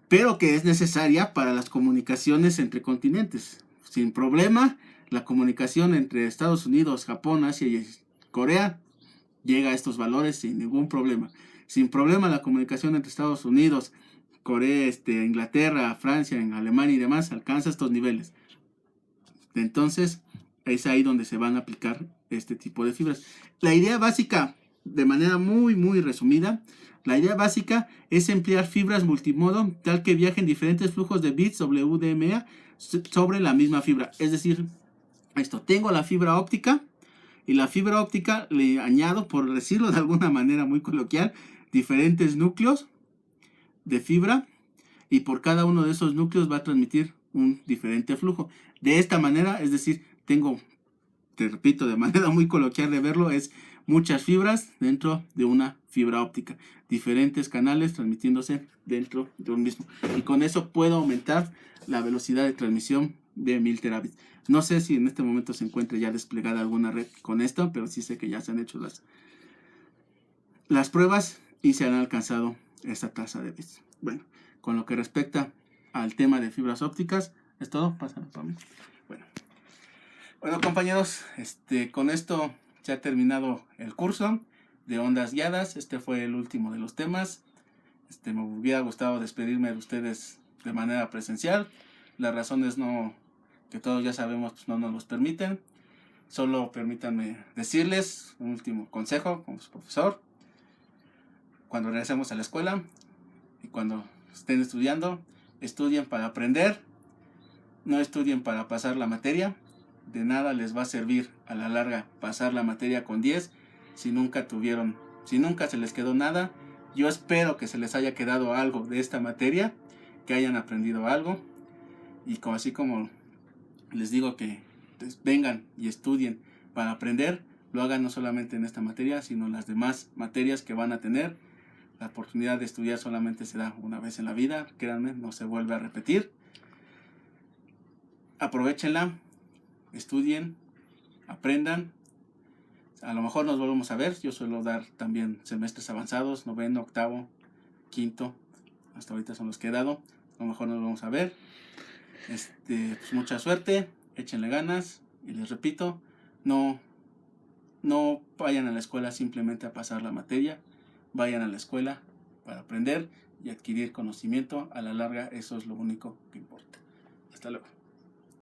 pero que es necesaria para las comunicaciones entre continentes. Sin problema, la comunicación entre Estados Unidos, Japón, Asia y Corea llega a estos valores sin ningún problema. Sin problema la comunicación entre Estados Unidos, Corea, Inglaterra, Francia, en Alemania y demás alcanza estos niveles. Entonces, es ahí donde se van a aplicar este tipo de fibras. La idea básica de manera muy resumida, la idea básica es emplear fibras multimodo tal que viajen diferentes flujos de bits WDMA sobre la misma fibra. Es decir, tengo la fibra óptica y la fibra óptica le añado, por decirlo de alguna manera muy coloquial, diferentes núcleos de fibra, y por cada uno de esos núcleos va a transmitir un diferente flujo. De esta manera, es decir, te repito, de manera muy coloquial de verlo, es muchas fibras dentro de una fibra óptica, diferentes canales transmitiéndose dentro de un mismo, y con eso puedo aumentar la velocidad de transmisión de 1000 terabits. No sé si en este momento se encuentra ya desplegada alguna red con esto, pero sí sé que ya se han hecho las pruebas y se han alcanzado esta tasa de bits. Bueno, con lo que respecta al tema de fibras ópticas, es todo. Pásame para mí. Bueno, compañeros, con esto se ha terminado el curso de ondas guiadas. Este fue el último de los temas. Me hubiera gustado despedirme de ustedes de manera presencial. Las razones que todos ya sabemos, pues no nos los permiten. Solo permítanme decirles un último consejo como su profesor. Cuando regresemos a la escuela y cuando estén estudiando, estudien para aprender, no estudien para pasar la materia. De nada les va a servir a la larga pasar la materia con 10 si nunca se les quedó nada. Yo espero que se les haya quedado algo de esta materia, que hayan aprendido algo, y así como les digo que vengan y estudien para aprender, lo hagan no solamente en esta materia, sino en las demás materias que van a tener. La oportunidad de estudiar solamente se da una vez en la vida, créanme, no se vuelve a repetir. Aprovéchenla, estudien, aprendan. A lo mejor nos volvemos a ver. Yo suelo dar también semestres avanzados, 9º, 8º, 5º, hasta ahorita son los que he dado. A lo mejor nos volvemos a ver. Pues mucha suerte, échenle ganas, y les repito, no vayan a la escuela simplemente a pasar la materia, vayan a la escuela para aprender y adquirir conocimiento. A la larga eso es lo único que importa. Hasta luego.